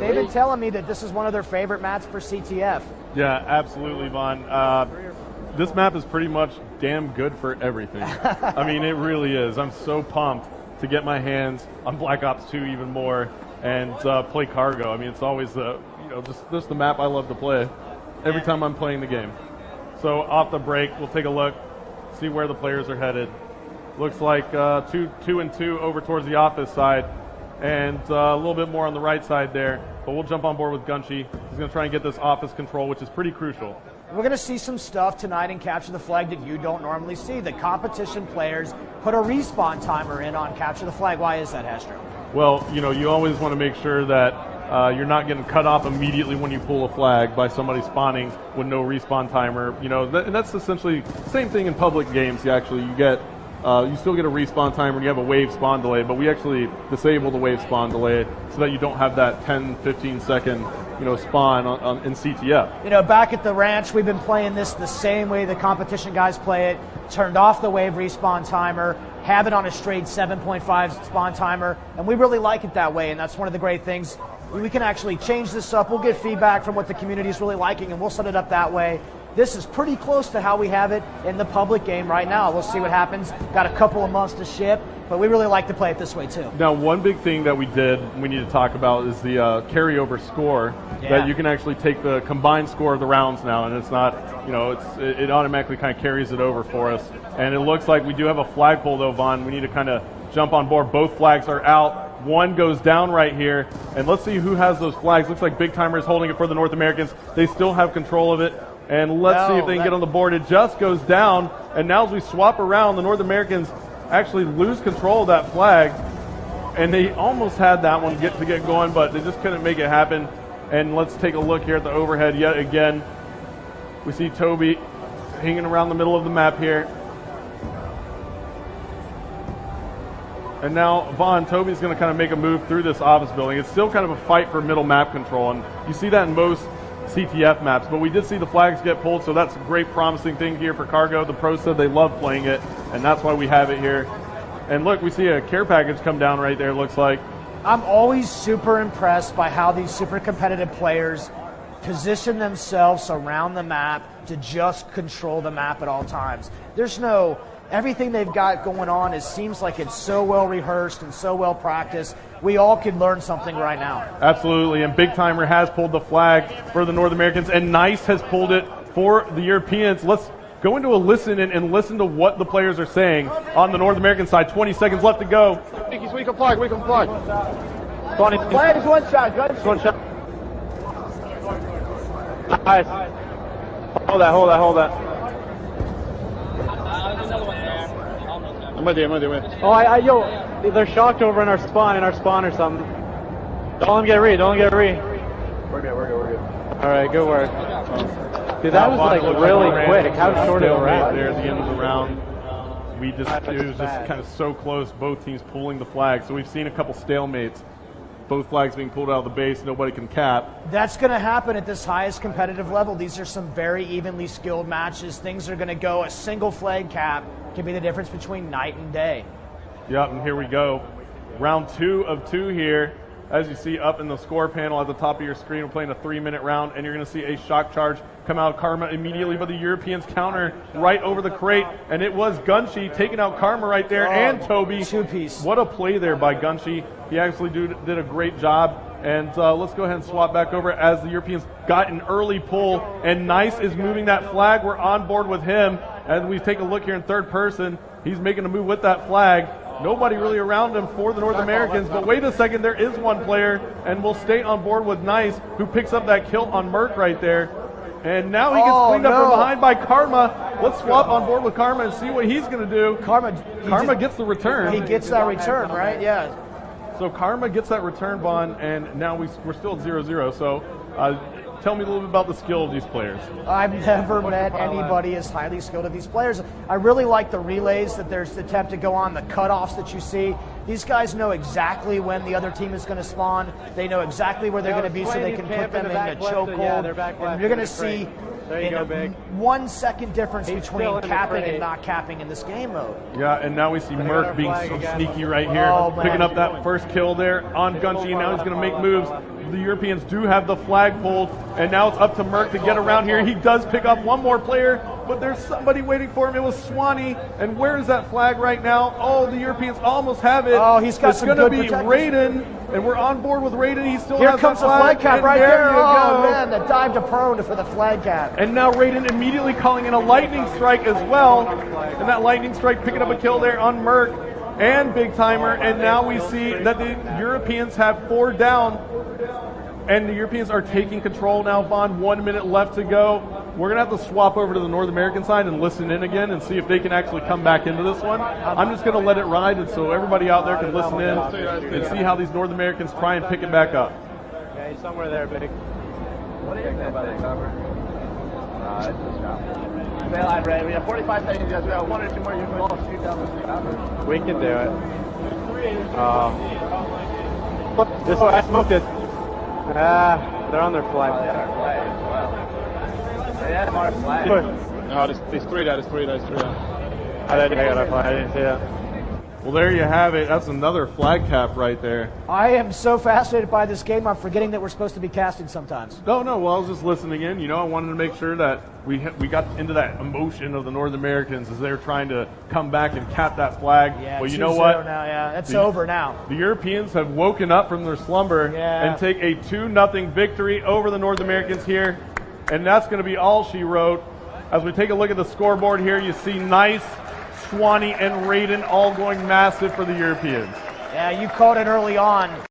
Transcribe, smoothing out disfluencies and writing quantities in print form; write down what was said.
they've been telling me that this is one of their favorite maps for CTF. Yeah, absolutely, Vaughn. This map is pretty much damn good for everything. I mean, it really is. I'm so pumped to get my hands on Black Ops 2 even more and play Cargo. I mean, it's always just the map I love to play every time I'm playing the game. So off the break, we'll take a look, see where the players are headed. Looks like 2 and 2 over towards the office side, and a little bit more on the right side there. But we'll jump on board with Gunshi. He's going to try and get this office control, which is pretty crucial. We're going to see some stuff tonight in Capture the Flag that you don't normally see. The competition players put a respawn timer in on Capture the Flag. Why is that, Hastro? Well, you always want to make sure that you're not getting cut off immediately when you pull a flag by somebody spawning with no respawn timer. And that's essentially the same thing in public games. You still get a respawn timer and you have a wave spawn delay, but we actually disable the wave spawn delay so that you don't have that 10, 15 second spawn in CTF. Back at the ranch, we've been playing this the same way the competition guys play it. Turned off the wave respawn timer, have it on a straight 7.5 spawn timer, and we really like it that way, and that's one of the great things. We can actually change this up. We'll get feedback from what the community is really liking, and we'll set it up that way. This is pretty close to how we have it in the public game right now. We'll see what happens. Got a couple of months to ship, but we really like to play it this way too. Now, one big thing that we need to talk about is the carryover score. Yeah. That you can actually take the combined score of the rounds now, and it's not, it automatically kind of carries it over for us. And it looks like we do have a flagpole though, Vaughn. We need to kind of jump on board. Both flags are out. One goes down right here, and let's see who has those flags. Looks like Big Timer is holding it for the North Americans. They still have control of it. And let's see if they can get on the board. It just goes down, and now as we swap around, the North Americans actually lose control of that flag, and they almost had that one get going, but they just couldn't make it happen. And let's take a look here at the overhead yet again. We see Toby hanging around the middle of the map here. And now, Vaughn, Toby's going to kind of make a move through this office building. It's still kind of a fight for middle map control, and you see that in most CTF maps, but we did see the flags get pulled, so that's a great promising thing here for Cargo. The pros said they love playing it, and that's why we have it here. And look, we see a care package come down right there, looks like. I'm always super impressed by how these super competitive players position themselves around the map to just control the map at all times. Everything they've got going on, seems like it's so well rehearsed and so well practiced. We all could learn something right now. Absolutely, and Big Timer has pulled the flag for the North Americans, and Nice has pulled it for the Europeans. Let's go into a listen and listen to what the players are saying on the North American side. 20 seconds left to go. We can flag. Flag is one shot, good. One shot. Nice. Hold that. I'm with you. Oh, they're shocked over in our spawn or something. Don't let them get re. We're good. All right, good work. Dude, that was like really quick. How short of a round. There at the end of the round. It was just kind of so close, both teams pulling the flag. So we've seen a couple stalemates. Both flags being pulled out of the base, nobody can cap. That's going to happen at this highest competitive level. These are some very evenly skilled matches. Things are going to go. A single flag cap can be the difference between night and day. Yep, and here we go. Round 2 of 2 here. As you see up in the score panel at the top of your screen, we're playing a 3-minute round, and you're going to see a shock charge come out of Karma immediately, but the Europeans counter right over the crate, and it was Gunshi taking out Karma right there, and Toby. Two-piece. What a play there by Gunshi. He actually did a great job, and let's go ahead and swap back over as the Europeans got an early pull, and Nice is moving that flag. We're on board with him. As we take a look here in third person, he's making a move with that flag. Nobody really around him for the North Americans, but wait a second, there is one player, and we'll stay on board with Nice, who picks up that kill on Merc right there. And now he gets cleaned up from behind by Karma. Let's swap on board with Karma and see what he's going to do. Karma gets the return. He gets that return, right? Yeah. So Karma gets that return, Bond, and now we're still at 0-0. So tell me a little bit about the skill of these players. I've never met anybody as highly skilled as these players. I really like the relays that there's the attempt to go on, the cutoffs that you see. These guys know exactly when the other team is going to spawn. They know exactly where they're going to be, so they can put them in a chokehold. And you're going to see a 1 second difference between capping and not capping in this game mode. Yeah, and now we see Merc being so sneaky right here, picking up that first kill there on Gunshi. Now he's going to make moves. the Europeans do have the flag pulled, and now it's up to Merck to get around here. He does pick up one more player, but there's somebody waiting for him. It was Swanee, and where is that flag right now? Oh, the Europeans almost have it. Oh, he's got it's some going to good be protection. Raiden, and we're on board with Raiden. He still Here has comes that the flag cap and right there there. you Oh, go. man, the dive to prone for the flag cap. And now Raiden immediately calling in a lightning strike as well. And that lightning strike picking up a kill there on Merck and Big Timer. And now we see that the Europeans have 4 down. And the Europeans are taking control now, Vaughn. 1 minute left to go. We're going to have to swap over to the North American side and listen in again and see if they can actually come back into this one. I'm just going to let it ride, and so everybody out there can listen in and see how these North Americans try and pick it back up. Yeah, he's somewhere there, Big. What is that thing, Robert? It's a shot. Fail line ready. We have 45 seconds. We have 1 or 2 more. You can all shoot down the street. We can do it. This one, I smoked it. They're on their flag. Oh, yeah, our flag. Wow. They had our flag. No, there's 3 there. There's 3 there. There's 3 there. I got our flag. I didn't see that. Well, there you have it. That's another flag cap right there. I am so fascinated by this game, I'm forgetting that we're supposed to be casting sometimes. No, well, I was just listening in. You know, I wanted to make sure that we got into that emotion of the North Americans as they're trying to come back and cap that flag. Yeah, well, you 2-0 know what? Now, yeah, that's over now. The Europeans have woken up from their slumber and take a 2-0 victory over the North Americans here. And that's going to be all she wrote. As we take a look at the scoreboard here, you see Nice, Swanee, and Raiden all going massive for the Europeans. Yeah, you called it early on.